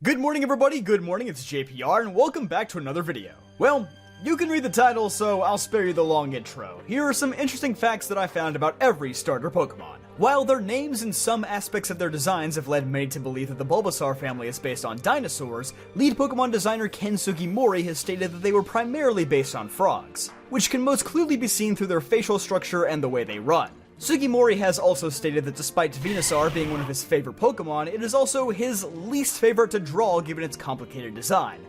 Good morning everybody, good morning, it's JPR, and welcome back to another video. Well, you can read the title, so I'll spare you the long intro. Here are some interesting facts that I found about every starter Pokemon. While their names and some aspects of their designs have led many to believe that the Bulbasaur family is based on dinosaurs, lead Pokemon designer Ken Sugimori has stated that they were primarily based on frogs, which can most clearly be seen through their facial structure and the way they run. Sugimori has also stated that despite Venusaur being one of his favorite Pokemon, it is also his least favorite to draw given its complicated design.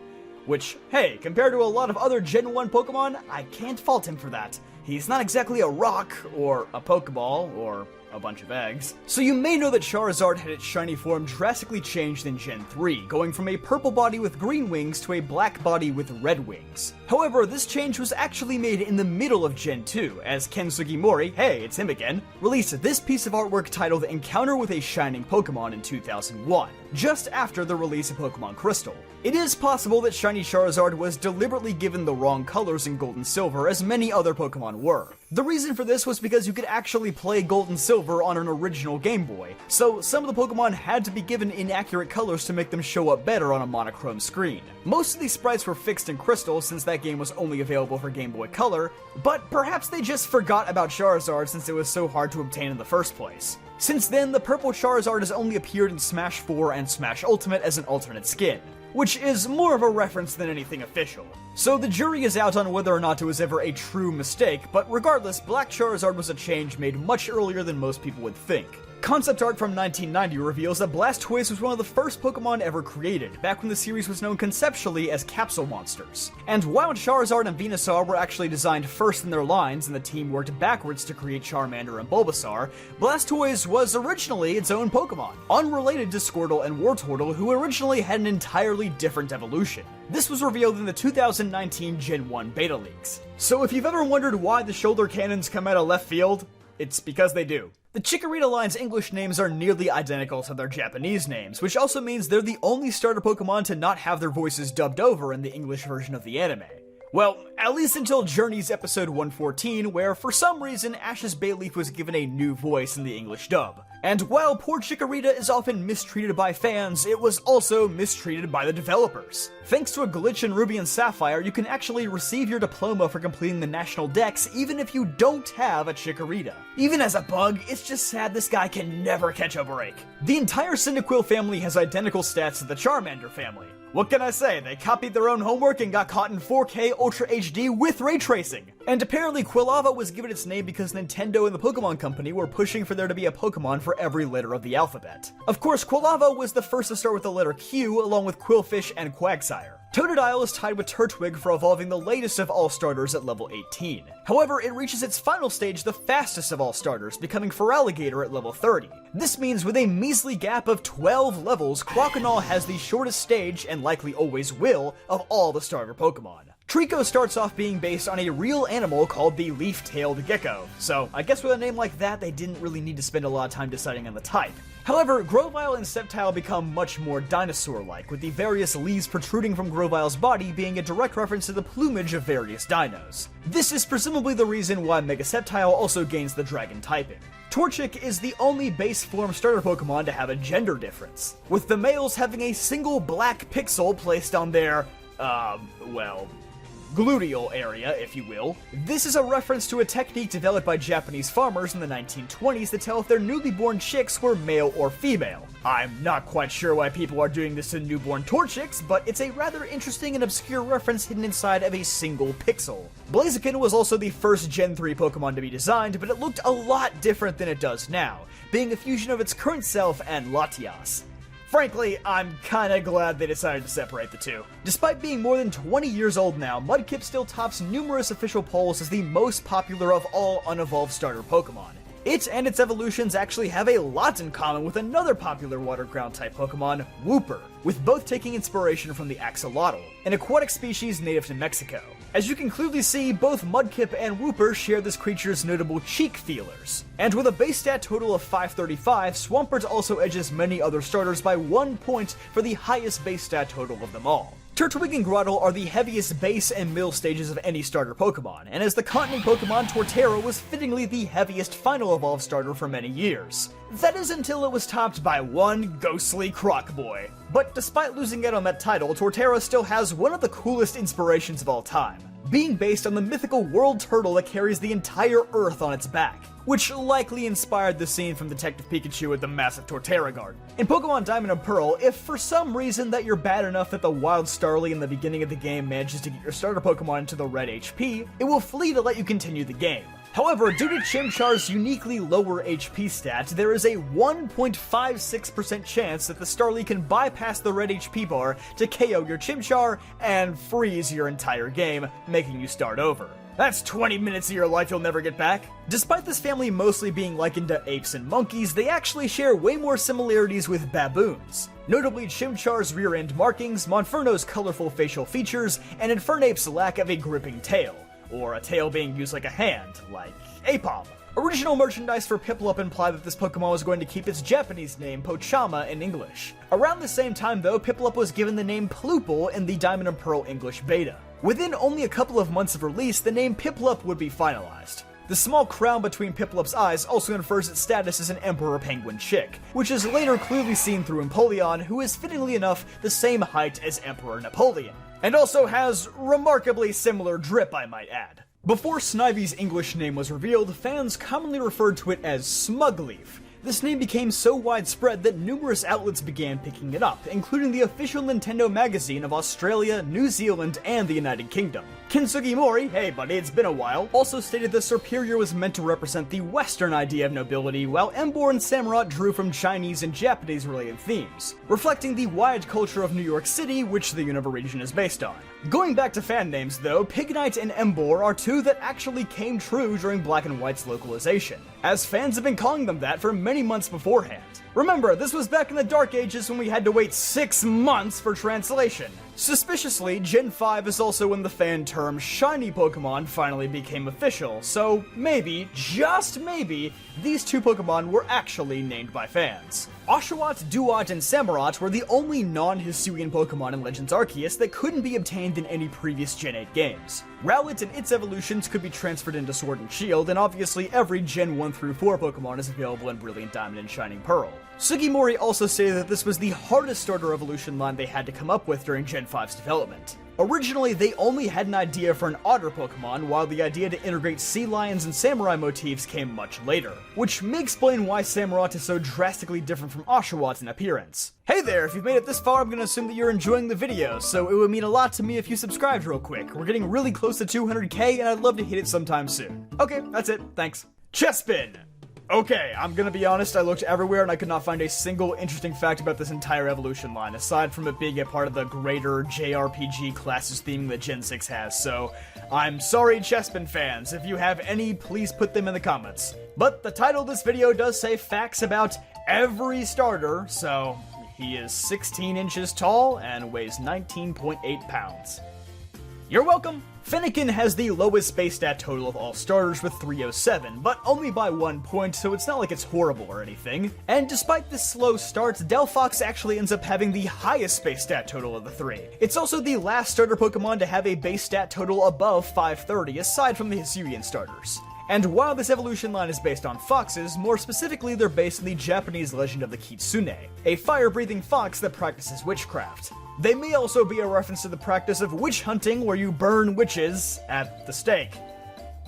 Which, hey, compared to a lot of other Gen 1 Pokemon, I can't fault him for that. He's not exactly a rock, or a Pokeball, or a bunch of eggs. So you may know that Charizard had its shiny form drastically changed in Gen 3, going from a purple body with green wings to a black body with red wings. However, this change was actually made in the middle of Gen 2, as Ken Sugimori, hey, it's him again, released this piece of artwork titled Encounter with a Shining Pokemon in 2001, just after the release of Pokemon Crystal. It is possible that Shiny Charizard was deliberately given the wrong colors in Gold and Silver, as many other Pokemon were. The reason for this was because you could actually play Gold and Silver on an original Game Boy, so some of the Pokemon had to be given inaccurate colors to make them show up better on a monochrome screen. Most of these sprites were fixed in Crystal since that game was only available for Game Boy Color, but perhaps they just forgot about Charizard since it was so hard to obtain in the first place. Since then, the purple Charizard has only appeared in Smash 4 and Smash Ultimate as an alternate skin, which is more of a reference than anything official. So the jury is out on whether or not it was ever a true mistake, but regardless, Black Charizard was a change made much earlier than most people would think. Concept art from 1990 reveals that Blastoise was one of the first Pokemon ever created, back when the series was known conceptually as capsule monsters. And while Charizard and Venusaur were actually designed first in their lines and the team worked backwards to create Charmander and Bulbasaur, Blastoise was originally its own Pokemon, unrelated to Squirtle and Wartortle, who originally had an entirely different evolution. This was revealed in the 2019 Gen 1 beta leaks. So if you've ever wondered why the shoulder cannons come out of left field, it's because they do. The Chikorita line's English names are nearly identical to their Japanese names, which also means they're the only starter Pokemon to not have their voices dubbed over in the English version of the anime. Well, at least until Journey's episode 114, where for some reason Ash's Bayleaf was given a new voice in the English dub. And while poor Chikorita is often mistreated by fans, it was also mistreated by the developers. Thanks to a glitch in Ruby and Sapphire, you can actually receive your diploma for completing the National Dex even if you don't have a Chikorita. Even as a bug, it's just sad this guy can never catch a break. The entire Cyndaquil family has identical stats to the Charmander family. What can I say, they copied their own homework and got caught in 4K Ultra HD with ray tracing. And apparently Quilava was given its name because Nintendo and the Pokemon Company were pushing for there to be a Pokemon for every letter of the alphabet. Of course, Quilava was the first to start with the letter Q, along with Quillfish and Quagsire. Totodile is tied with Turtwig for evolving the latest of all starters at level 18. However, it reaches its final stage the fastest of all starters, becoming Feraligatr at level 30. This means with a measly gap of 12 levels, Croconaw has the shortest stage, and likely always will, of all the starter Pokemon. Trico starts off being based on a real animal called the leaf-tailed gecko, so I guess with a name like that, they didn't really need to spend a lot of time deciding on the type. However, Grovyle and Sceptile become much more dinosaur-like, with the various leaves protruding from Grovyle's body being a direct reference to the plumage of various dinos. This is presumably the reason why Mega Sceptile also gains the dragon typing. Torchic is the only base form starter Pokemon to have a gender difference, with the males having a single black pixel placed on their, gluteal area, if you will. This is a reference to a technique developed by Japanese farmers in the 1920s to tell if their newly born chicks were male or female. I'm not quite sure why people are doing this to newborn Torchics, but it's a rather interesting and obscure reference hidden inside of a single pixel. Blaziken was also the first Gen 3 Pokemon to be designed, but it looked a lot different than it does now, being a fusion of its current self and Latias. Frankly, I'm kinda glad they decided to separate the two. Despite being more than 20 years old now, Mudkip still tops numerous official polls as the most popular of all unevolved starter Pokemon. It and its evolutions actually have a lot in common with another popular water ground type Pokemon, Wooper, with both taking inspiration from the axolotl, an aquatic species native to Mexico. As you can clearly see, both Mudkip and Wooper share this creature's notable cheek feelers. And with a base stat total of 535, Swampert also edges many other starters by 1 point for the highest base stat total of them all. Turtwig and Grotle are the heaviest base and middle stages of any starter Pokemon, and as the continent Pokemon, Torterra was fittingly the heaviest final evolved starter for many years. That is until it was topped by one ghostly Croc Boy. But despite losing out on that title, Torterra still has one of the coolest inspirations of all time, being based on the mythical world turtle that carries the entire Earth on its back, which likely inspired the scene from Detective Pikachu with the massive Torterra guard. In Pokemon Diamond and Pearl, if for some reason that you're bad enough that the Wild Starly in the beginning of the game manages to get your starter Pokemon into the red HP, it will flee to let you continue the game. However, due to Chimchar's uniquely lower HP stat, there is a 1.56% chance that the Starly can bypass the red HP bar to KO your Chimchar and freeze your entire game, making you start over. That's 20 minutes of your life you'll never get back. Despite this family mostly being likened to apes and monkeys, they actually share way more similarities with baboons. Notably Chimchar's rear end markings, Monferno's colorful facial features, and Infernape's lack of a gripping tail, or a tail being used like a hand, like Apom. Original merchandise for Piplup implied that this Pokemon was going to keep its Japanese name Pochama in English. Around the same time though, Piplup was given the name Plupal in the Diamond and Pearl English beta. Within only a couple of months of release, the name Piplup would be finalized. The small crown between Piplup's eyes also infers its status as an Emperor Penguin chick, which is later clearly seen through Empoleon, who is fittingly enough the same height as Emperor Napoleon, and also has remarkably similar drip, I might add. Before Snivy's English name was revealed, fans commonly referred to it as Smugleaf. This name became so widespread that numerous outlets began picking it up, including the official Nintendo magazine of Australia, New Zealand, and the United Kingdom. Kintsugi Mori, hey buddy, it's been a while, also stated that Serperior was meant to represent the Western idea of nobility, while Emboar and Samurott drew from Chinese and Japanese related themes, reflecting the wide culture of New York City, which the Unova region is based on. Going back to fan names though, Pignite and Emboar are two that actually came true during Black and White's localization, as fans have been calling them that for many months beforehand. Remember, this was back in the Dark Ages when we had to wait 6 months for translation. Suspiciously, Gen 5 is also when the fan term Shiny Pokemon finally became official, so maybe, just maybe, these two Pokemon were actually named by fans. Oshawott, Duat, and Samurott were the only non-Hisuian Pokemon in Legends Arceus that couldn't be obtained in any previous Gen 8 games. Rowlet and its evolutions could be transferred into Sword and Shield, and obviously every Gen 1 through 4 Pokemon is available in Brilliant Diamond and Shining Pearl. Sugimori also stated that this was the hardest starter evolution line they had to come up with during Gen 5's development. Originally, they only had an idea for an otter Pokemon, while the idea to integrate sea lions and samurai motifs came much later, which may explain why Samurott is so drastically different from Oshawott in appearance. Hey there, if you've made it this far, I'm gonna assume that you're enjoying the video, so it would mean a lot to me if you subscribed real quick. We're getting really close to 200k, and I'd love to hit it sometime soon. Okay, that's it, thanks. Chespin! Okay, I'm gonna be honest, I looked everywhere and I could not find a single interesting fact about this entire evolution line, aside from it being a part of the greater JRPG classes theme that Gen 6 has, so I'm sorry Chespin fans, if you have any, please put them in the comments. But the title of this video does say facts about every starter, so he is 16 inches tall and weighs 19.8 pounds. You're welcome! Fennekin has the lowest base stat total of all starters with 307, but only by 1 point, so it's not like it's horrible or anything. And despite this slow start, Delphox actually ends up having the highest base stat total of the three. It's also the last starter Pokemon to have a base stat total above 530, aside from the Hisuian starters. And while this evolution line is based on foxes, more specifically they're based on the Japanese legend of the Kitsune, a fire-breathing fox that practices witchcraft. They may also be a reference to the practice of witch hunting, where you burn witches at the stake.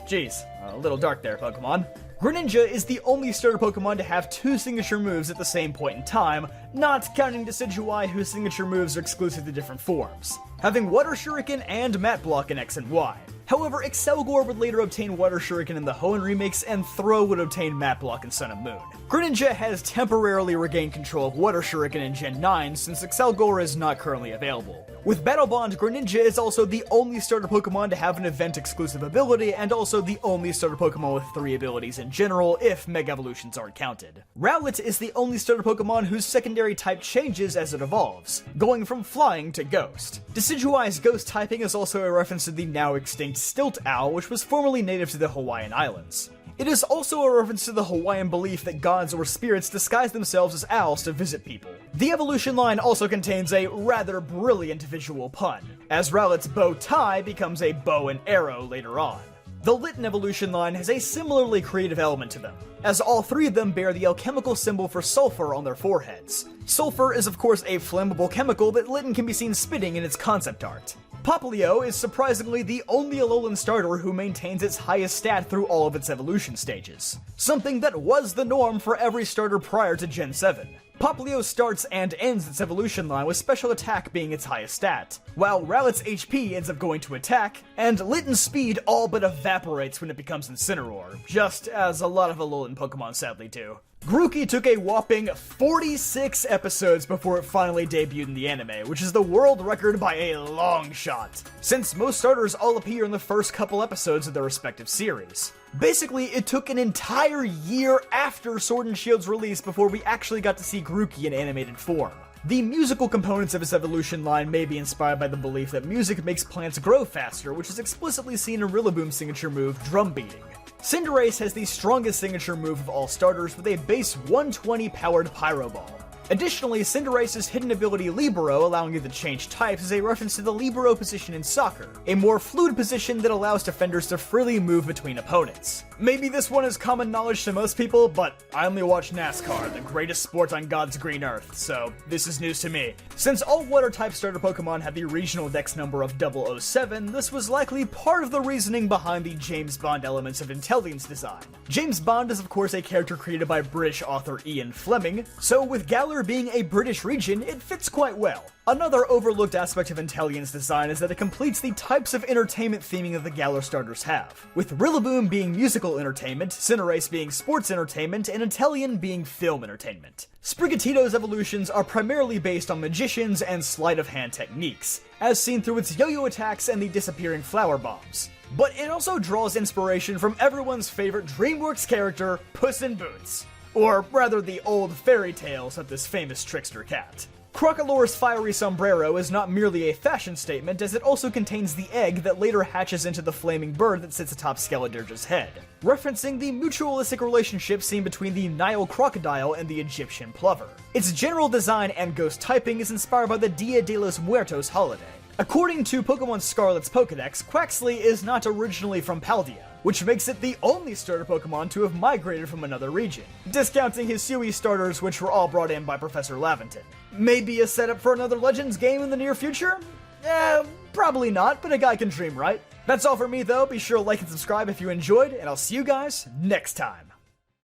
Jeez, a little dark there, Pokemon. Greninja is the only starter Pokemon to have 2 signature moves at the same point in time, not counting Decidueye, whose signature moves are exclusive to different forms, having Water Shuriken and Mat Block in X and Y. However, Excelgor would later obtain Water Shuriken in the Hoenn remakes, and Throh would obtain Mat Block in Sun and Moon. Greninja has temporarily regained control of Water Shuriken in Gen 9, since Excelgor is not currently available. With Battle Bond, Greninja is also the only starter Pokemon to have an event-exclusive ability, and also the only starter Pokemon with 3 abilities in general, if Mega Evolutions aren't counted. Rowlet is the only starter Pokemon whose secondary type changes as it evolves, going from Flying to Ghost. Decidueye's Ghost typing is also a reference to the now extinct Stilt Owl, which was formerly native to the Hawaiian Islands. It is also a reference to the Hawaiian belief that gods or spirits disguise themselves as owls to visit people. The evolution line also contains a rather brilliant visual pun, as Rowlett's bow tie becomes a bow and arrow later on. The Litten evolution line has a similarly creative element to them, as all three of them bear the alchemical symbol for sulfur on their foreheads. Sulfur is of course a flammable chemical that Litten can be seen spitting in its concept art. Popplio is surprisingly the only Alolan starter who maintains its highest stat through all of its evolution stages, something that was the norm for every starter prior to Gen 7. Popplio starts and ends its evolution line with special attack being its highest stat, while Rowlett's HP ends up going to attack, and Litten's speed all but evaporates when it becomes Incineroar, just as a lot of Alolan Pokemon sadly do. Grookey took a whopping 46 episodes before it finally debuted in the anime, which is the world record by a long shot, since most starters all appear in the first couple episodes of their respective series. Basically, it took an entire year after Sword and Shield's release before we actually got to see Grookey in animated form. The musical components of its evolution line may be inspired by the belief that music makes plants grow faster, which is explicitly seen in Rillaboom's signature move, drum beating. Cinderace has the strongest signature move of all starters with a base 120 powered Pyro Ball. Additionally, Cinderace's hidden ability Libero, allowing you to change types, is a reference to the Libero position in soccer, a more fluid position that allows defenders to freely move between opponents. Maybe this one is common knowledge to most people, but I only watch NASCAR, the greatest sport on God's green earth, so this is news to me. Since all water-type starter Pokemon have the regional dex number of 007, this was likely part of the reasoning behind the James Bond elements of Intellion's design. James Bond is of course a character created by British author Ian Fleming, so with Galar being a British region, it fits quite well. Another overlooked aspect of Intellion's design is that it completes the types of entertainment theming that the Galar starters have, with Rillaboom being musical entertainment, Cinderace being sports entertainment, and Inteleon being film entertainment. Sprigatito's evolutions are primarily based on magicians and sleight of hand techniques, as seen through its yo-yo attacks and the disappearing flower bombs. But it also draws inspiration from everyone's favorite DreamWorks character, Puss in Boots. Or rather, the old fairy tales of this famous trickster cat. Crocalore's fiery sombrero is not merely a fashion statement, as it also contains the egg that later hatches into the flaming bird that sits atop Skeledirge's head, referencing the mutualistic relationship seen between the Nile crocodile and the Egyptian plover. Its general design and ghost typing is inspired by the Dia de los Muertos holiday. According to Pokemon Scarlet's Pokedex, Quaxley is not originally from Paldea, which makes it the only starter Pokemon to have migrated from another region, discounting his Sui starters which were all brought in by Professor Laventon. Maybe a setup for another Legends game in the near future? Probably not, but a guy can dream, right? That's all for me though, be sure to like and subscribe if you enjoyed, and I'll see you guys next time.